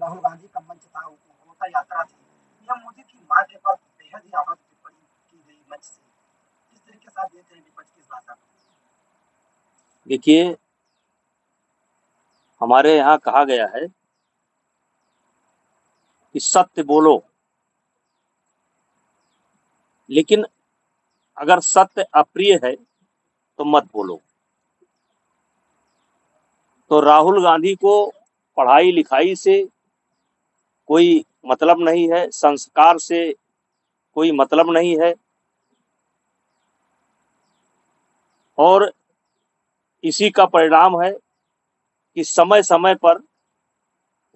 राहुल गांधी का मंच था, होता यात्रा थी। पीएम मोदी की मां के पर बेहद ही आहत टिप्पणी की गई मंच से। किस तरीके से आप देख रहे हैं विपक्ष की इस भाषा को? देखिए, हमारे यहाँ कहा गया है कि सत्य बोलो, लेकिन अगर सत्य अप्रिय है तो मत बोलो। तो राहुल गांधी को पढ़ाई लिखाई से कोई मतलब नहीं है, संस्कार से कोई मतलब नहीं है, और इसी का परिणाम है कि समय समय पर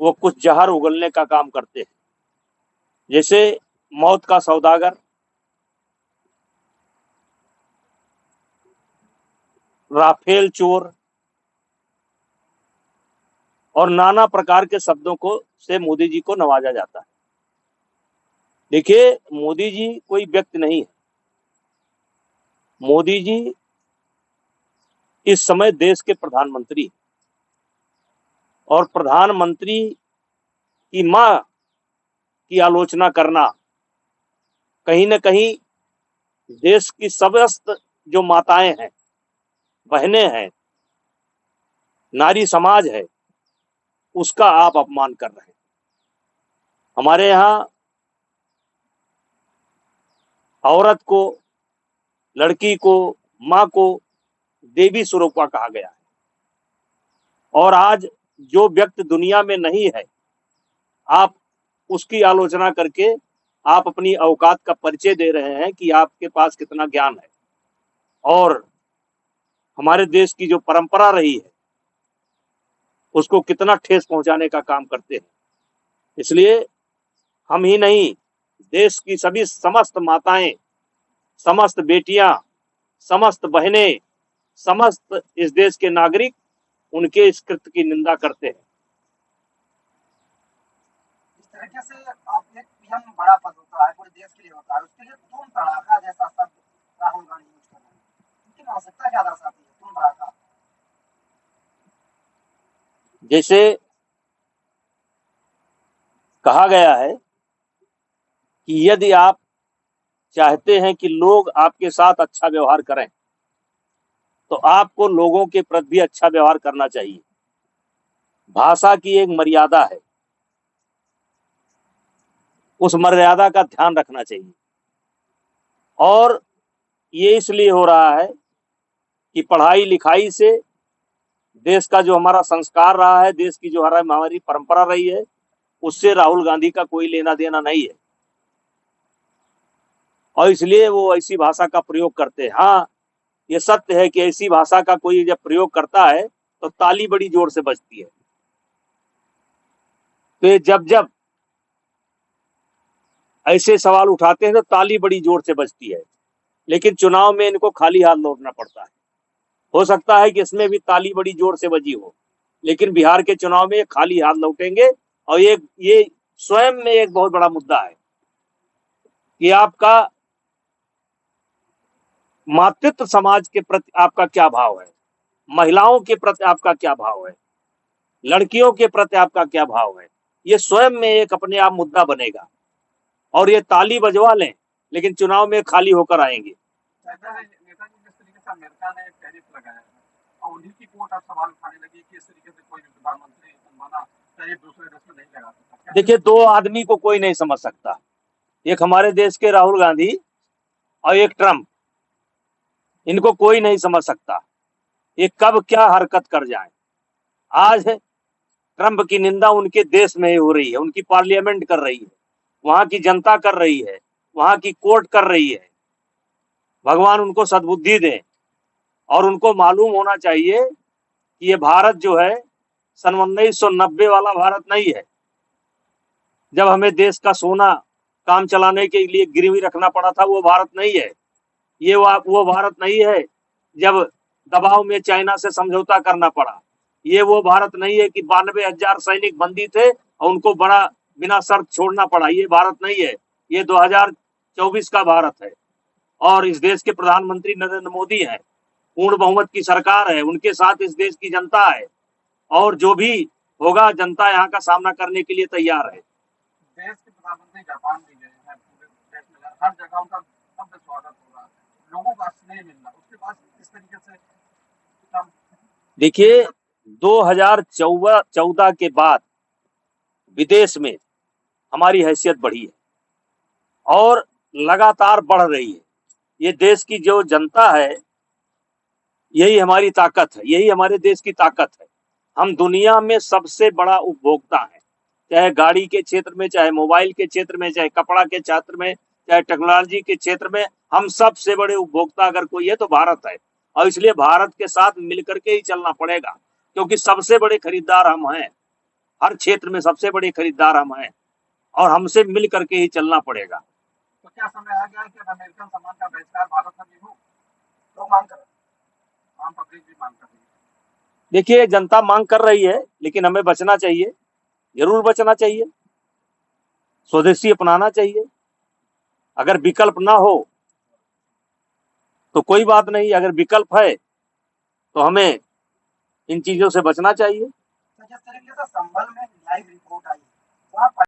वो कुछ जहर उगलने का काम करते हैं। जैसे मौत का सौदागर, राफेल चोर और नाना प्रकार के शब्दों को से मोदी जी को नवाजा जाता है। देखिए, मोदी जी कोई व्यक्ति नहीं है। मोदी जी इस समय देश के प्रधानमंत्री हैं, और प्रधानमंत्री की मां की आलोचना करना कहीं न कहीं देश की समस्त जो माताएं हैं, बहनें हैं, नारी समाज है, उसका आप अपमान कर रहे हैं। हमारे यहाँ औरत को, लड़की को, मां को देवी स्वरूपा कहा गया है, और आज जो व्यक्ति दुनिया में नहीं है, आप उसकी आलोचना करके आप अपनी औकात का परिचय दे रहे हैं कि आपके पास कितना ज्ञान है, और हमारे देश की जो परंपरा रही है उसको कितना ठेस पहुंचाने का काम करते हैं। इसलिए हम ही नहीं, देश की सभी समस्त माताएं, समस्त बेटियां, समस्त बहनें, समस्त इस देश के नागरिक उनके इस कृत्य की निंदा करते हैं। इस तरीके से आप एक पीएम बड़ा पद होता है, पूरे देश के लिए होता है, उसके लिए तुम तड़ाका जैसा शब्द राहुल गांधी यूज कर रहे हैं, इनकी आवश्यकता क्या दर्शाती है तुम तड़ाका? जैसे कहा गया है कि यदि आप चाहते हैं कि लोग आपके साथ अच्छा व्यवहार करें, तो आपको लोगों के प्रति भी अच्छा व्यवहार करना चाहिए। भाषा की एक मर्यादा है, उस मर्यादा का ध्यान रखना चाहिए। और ये इसलिए हो रहा है कि पढ़ाई लिखाई से देश का जो हमारा संस्कार रहा है, देश की जो हमारी परंपरा रही है, उससे राहुल गांधी का कोई लेना देना नहीं है, और इसलिए वो ऐसी भाषा का प्रयोग करते हैं। हाँ, ये सत्य है कि ऐसी भाषा का कोई जब प्रयोग करता है तो ताली बड़ी जोर से बजती है। तो ये जब जब ऐसे सवाल उठाते हैं तो ताली बड़ी जोर से बजती है, लेकिन चुनाव में इनको खाली हाथ लौटना पड़ता है। हो सकता है कि इसमें भी ताली बड़ी जोर से बजी हो, लेकिन बिहार के चुनाव में खाली हाथ लौटेंगे। और ये स्वयं में एक बहुत बड़ा मुद्दा है कि आपका मातृत्व समाज के प्रति आपका क्या भाव है, महिलाओं के प्रति आपका क्या भाव है, लड़कियों के प्रति आपका क्या भाव है। ये स्वयं में एक अपने आप मुद्दा बनेगा, और ये ताली बजवा लें लेकिन चुनाव में खाली होकर आएंगे। नेताजी जिस तरीके से अमेरिका ने टैरिफ लगाया है और उन्हीं की कोर्ट अब सवाल उठाने लगी कि इस तरीके से कोई भी प्रधानमंत्री बनवाना टैरिफ दूसरे देश में नहीं लगा सकता। देखिए, दो आदमी को कोई नहीं समझ सकता, एक हमारे देश के राहुल गांधी और एक ट्रंप, इनको कोई नहीं समझ सकता ये कब क्या हरकत कर जाए। आज ट्रंप की निंदा उनके देश में ही हो रही है, उनकी पार्लियामेंट कर रही है, वहां की जनता कर रही है, वहां की कोर्ट कर रही है। भगवान उनको सद्बुद्धि दें, और उनको मालूम होना चाहिए कि ये भारत जो है सन 1990 वाला भारत नहीं है, जब हमें देश का सोना काम चलाने के लिए गिरवी रखना पड़ा था, वो भारत नहीं है। ये वो भारत नहीं है जब दबाव में चाइना से समझौता करना पड़ा। ये वो भारत नहीं है कि 92,000 सैनिक बंदी थे और उनको बड़ा बिना शर्त छोड़ना पड़ा। ये भारत नहीं है, ये 2024 का भारत है, और इस देश के प्रधानमंत्री नरेंद्र मोदी हैं, पूर्ण बहुमत की सरकार है, उनके साथ इस देश की जनता है, और जो भी होगा, जनता यहाँ का सामना करने के लिए तैयार है। देश के प्रधानमंत्री जापान भी गए हैं, पूरे देश में हर जगह उनका भव्य स्वागत हो रहा है, लोगों का स्नेह मिल रहा है, उसके बाद इस तरीके से ट्रम्प देखिए 2014 के बाद विदेश में हमारी हैसियत बढ़ी है और लगातार बढ़ रही है। ये देश की जो जनता है, यही हमारी ताकत है, यही हमारे देश की ताकत है। हम दुनिया में सबसे बड़ा उपभोक्ता है, चाहे गाड़ी के क्षेत्र में, चाहे मोबाइल के क्षेत्र में, चाहे कपड़ा के क्षेत्र में, चाहे टेक्नोलॉजी के क्षेत्र में, हम सबसे बड़े उपभोक्ता अगर कोई है तो भारत है। और इसलिए भारत के साथ मिलकर के ही चलना पड़ेगा, क्योंकि सबसे बड़े खरीदार हम हैं, हर क्षेत्र में सबसे बड़े खरीदार हम हैं और हमसे मिल करके ही चलना पड़ेगा। तो क्या समय आ गया है कि अब अमेरिकन सामान का बहिष्कार भारत में भी हो? लोग मांग कर रहे हैं, आम पब्लिक भी मांग कर रही है। देखिए जनता मांग कर रही है, लेकिन हमें बचना चाहिए, जरूर बचना चाहिए, स्वदेशी अपनाना चाहिए। अगर विकल्प ना हो तो कोई बात नहीं, अगर विकल्प है तो हमें इन चीजों से बचना चाहिए। तो जिस तरीके से संभल में लाइव रिपोर्ट आई, वहाँ